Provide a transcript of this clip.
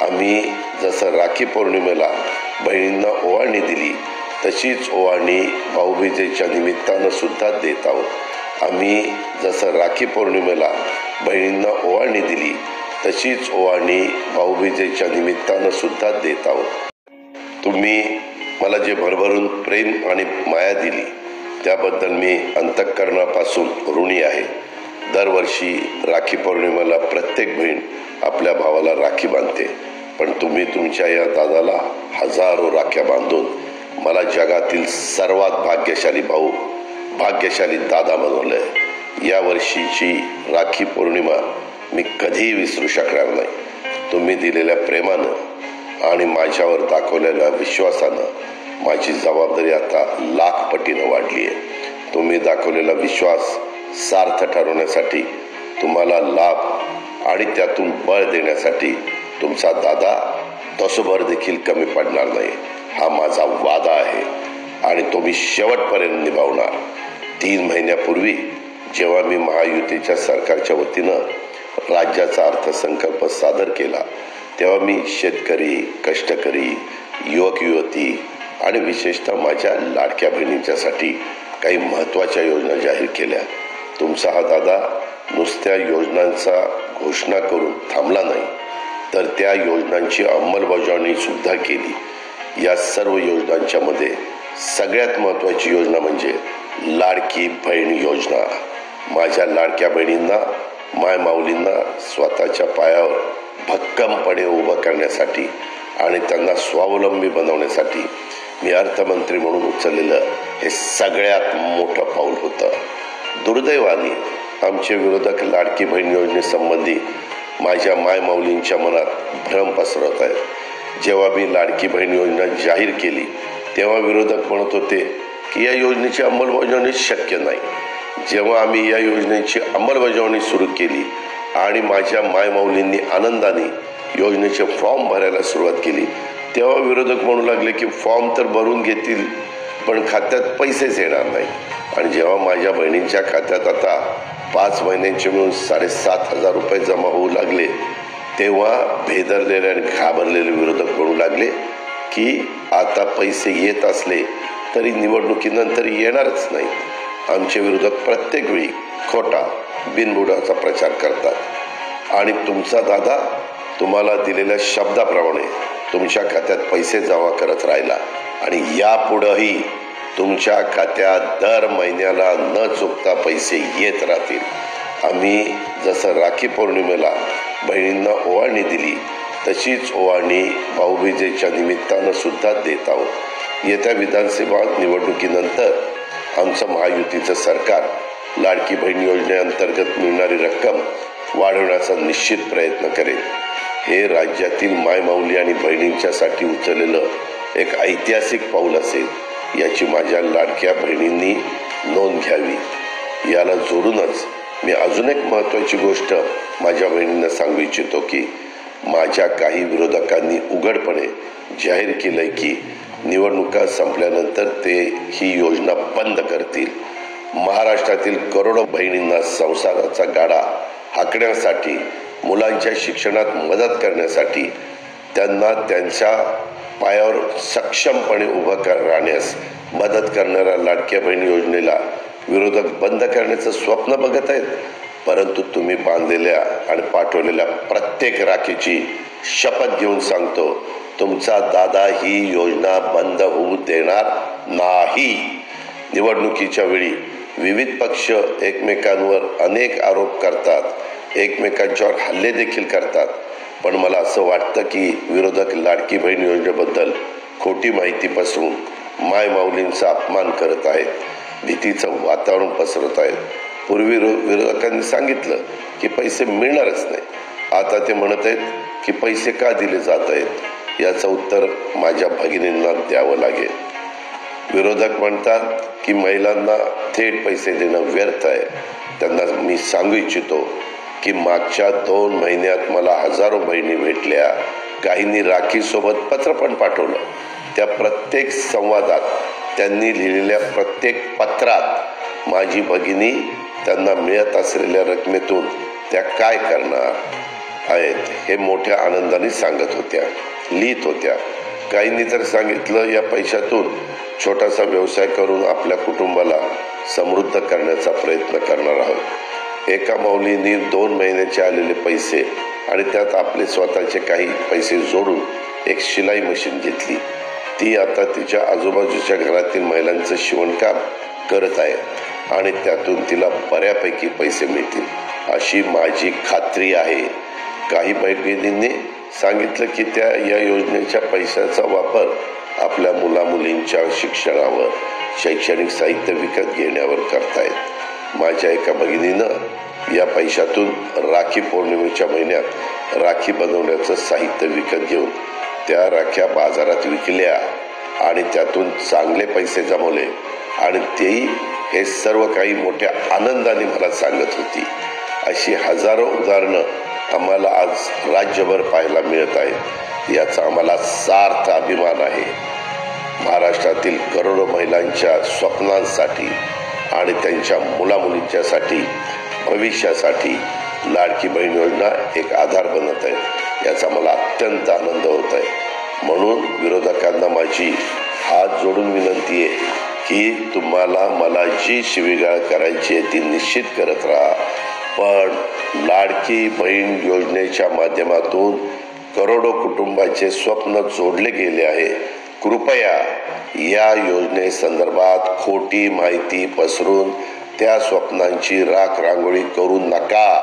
आम्ही जसं राखी पौर्णिमेला बहिणींना ओवाळणी दिली तशीच ओवाळणी भाऊबीजेच्या निमित्तानं सुद्धा देत आहोत। आम्ही जसं राखी पौर्णिमेला बहिणींना ओवाळणी दिली तशीच ओवाळणी भाऊबीजेच्या निमित्तानं सुद्धा देत आहोत। तुम्ही मला जे भरभरून प्रेम आणि माया दिली त्याबद्दल मी अंतःकरणापासून ऋणी आहे। दरवर्षी राखी पौर्णिमेला प्रत्येक बहीण आपल्या भावाला राखी बांधते, पण तुम्ही तुमच्या या दादाला हजारो राख्या बांधून मला जगातील सर्वात भाग्यशाली भाऊ, भाग्यशाली दादा बनवलंय। या वर्षीची राखी पौर्णिमा मी कधीही विसरू शकणार नाही। तुम्ही दिलेल्या प्रेमानं आणि माझ्यावर दाखवलेल्या विश्वासानं माझी जबाबदारी आता लाख पटीनं वाढली आहे। तुम्ही दाखवलेला विश्वास सार्थ ठरवण्यासाठी, तुम्हाला लाभ आणि त्यातून बळ देण्यासाठी तुमचा दादा तसोभर देखील कमी पडणार नाही, हा माझा वादा आहे आणि तो मी शेवटपर्यंत निभावणार। 3 महिन्यापूर्वी जेव्हा मी महायुतीच्या सरकारच्या वतीनं राज्याचा अर्थसंकल्प सादर केला तेव्हा मी शेतकरी, कष्टकरी, युवक युवती आणि विशेषतः माझ्या लाडक्या बहिणींच्यासाठी काही महत्त्वाच्या योजना जाहीर केल्या। तुमचा हा दादा नुसत्या योजनांचा घोषणा करून थांबला नाही, तर त्या योजनांची अंमलबजावणी सुद्धा केली। या सर्व योजनांच्या मध्ये सगळ्यात महत्त्वाची योजना म्हणजे लाडकी बहीण योजना। माझ्या लाडक्या बहिणींना, माय माऊलींना स्वतःच्या पायावर भक्कमपणे उभं करण्यासाठी आणि त्यांना स्वावलंबी बनवण्यासाठी मी अर्थमंत्री म्हणून उचललेलं हे सगळ्यात मोठं पाऊल होतं। दुर्दैवाने आमचे विरोधक लाडकी बहीण योजनेसंबंधी माझ्या माय माऊलींच्या मनात भ्रम पसरवत आहेत। जेव्हा मी लाडकी बहीण योजना जाहीर केली तेव्हा विरोधक म्हणत होते की या योजनेची अंमलबजावणी शक्य नाही। जेव्हा आम्ही या योजनेची अंमलबजावणी सुरू केली आणि माझ्या माय माऊलींनी आनंदाने योजनेचे फॉर्म भरायला सुरुवात केली तेव्हा विरोधक म्हणू लागले की फॉर्म तर भरून घेतील पण खात्यात पैसेच येणार नाही। आणि जेव्हा माझ्या बहिणींच्या खात्यात आता 5 महिन्यांचे मिळून 7,500 रुपये जमा होऊ लागले तेव्हा भेदरलेले आणि घाबरलेले विरोधक म्हणू लागले की आता पैसे येत असले तरी निवडणुकीनंतर येणारच नाही। आमचे विरोधक प्रत्येक वेळी खोटा बिनबुडाचा प्रचार करतात आणि तुमचा दादा तुम्हाला दिलेल्या शब्दाप्रमाणे तुमच्या खात्यात पैसे जमा करत राहिला आणि यापुढेही तुमच्या खात्यात दर महिन्याला न चुकता पैसे येत राहतील। आम्ही जसं राखी पौर्णिमेला बहिणींना ओवाळणी दिली तशीच ओवाळणी भाऊबीजेच्या निमित्तानं सुद्धा देत आहोत। येत्या विधानसभा निवडणुकीनंतर आमचं महायुतीचं सरकार लाडकी बहीण योजनेअंतर्गत मिळणारी रक्कम वाढवण्याचा निश्चित प्रयत्न करेल। हे राज्यातील मायमाऊली आणि बहिणींच्यासाठी उचललेलं एक ऐतिहासिक पाऊल असेल, याची माझ्या लाडक्या बहिणींनी नोंद घ्यावी। याला जोडूनच मी अजून एक महत्त्वाची गोष्ट माझ्या बहिणींना सांगू इच्छितो की माझ्या काही विरोधकांनी उघडपणे जाहीर केलंय की निवडणुका संपल्यानंतर ते ही योजना बंद करतील। महाराष्ट्रातील करोडो बहिणींना संसाराचा गाडा हाकण्यासाठी, मुलांच्या शिक्षणात मदत करण्यासाठी, त्यांना त्यांच्या पायावर सक्षमपणे उभं राहण्यास मदत करणाऱ्या लाडक्या बहीण योजनेला विरोधक बंद करण्याचं स्वप्न बघत आहेत। परंतु तुम्ही बांधलेल्या आणि पाठवलेल्या प्रत्येक राखीची शपथ घेऊन सांगतो, तुमचा दादा ही योजना बंद होऊ देणार नाही। निवडणुकीच्या वेळी विविध पक्ष एकमेकांवर अनेक आरोप करतात, एकमेकांच्यावर हल्ले देखील करतात, पण मला असं वाटतं की विरोधक लाडकी बहीण योजनेबद्दल खोटी माहिती पसरून माय माऊलींचा अपमान करत आहेत, भीतीचं वातावरण पसरत आहेत। पूर्वी विरोधकांनी सांगितलं की पैसे मिळणारच नाही, आता ते म्हणत आहेत की पैसे का दिले जात आहेत, याचं उत्तर माझ्या भगिनींना द्यावं लागेल। विरोधक म्हणतात की महिलांना थेट पैसे देणं व्यर्थ आहे। त्यांना मी सांगू इच्छितो की मागच्या 2 महिन्यात मला हजारो बहिणी भेटल्या, काहींनी राखीसोबत पत्र पण पाठवलं। त्या प्रत्येक संवादात, त्यांनी लिहिलेल्या प्रत्येक पत्रात माझी भगिनी त्यांना मिळत असलेल्या रकमेतून त्या काय करणार, आहेत हे मोठ्या आनंदाने सांगत होत्या, लिहित होत्या. काहींनी तर सांगितलं, या पैशातून छोटासा व्यवसाय करून आपल्या कुटुंबाला समृद्ध करण्याचा प्रयत्न करणार आहोत. एका माऊलींनी 2 महिन्याचे आलेले पैसे आणि त्यात आपले स्वतःचे काही पैसे जोडून एक शिलाई मशीन घेतली. ती आता तिच्या आजूबाजूच्या घरातील महिलांचं शिवणकाम करत आहे आणि त्यातून तिला बऱ्यापैकी पैसे मिळतील अशी माझी खात्री आहे. काही भगिनींनी सांगितलं की त्या या योजनेच्या पैशाचा वापर आपल्या मुलामुलींच्या शिक्षणावर, शैक्षणिक साहित्य विकत घेण्यावर करतायत. माझ्या एका भगिनीनं या पैशातून राखी पौर्णिमेच्या महिन्यात राखी बनवण्याचं साहित्य विकत घेऊन त्या राख्या बाजारात विकल्या आणि त्यातून चांगले पैसे जमवले आणि तेही हे सर्व काही मोठ्या आनंदाने मला सांगत होती. अशी हजारो उदाहरणं आम्हाला आज राज्यभर पाहायला मिळत आहेत. याचा आम्हाला सार्थ अभिमान आहे. महाराष्ट्रातील करोडो महिलांच्या स्वप्नांसाठी आणि त्यांच्या मुलामुलींच्यासाठी, भविष्यासाठी लाडकी बहीण योजना एक आधार बनत आहे. याचा मला अत्यंत आनंद होत आहे. म्हणून विरोधकांना माझी हात जोडून विनंती आहे की तुम्हाला मला जी शिवीगाळ करायची आहे ती निश्चित करत राहा, पण लाडकी बहीण योजनेच्या माध्यमातून करोडो कुटुंबाचे स्वप्न जोडले गेले आहे. कृपया या योजनेसंदर्भात खोटी माहिती पसरून त्या स्वप्नांची राख रांगोळी करू नका.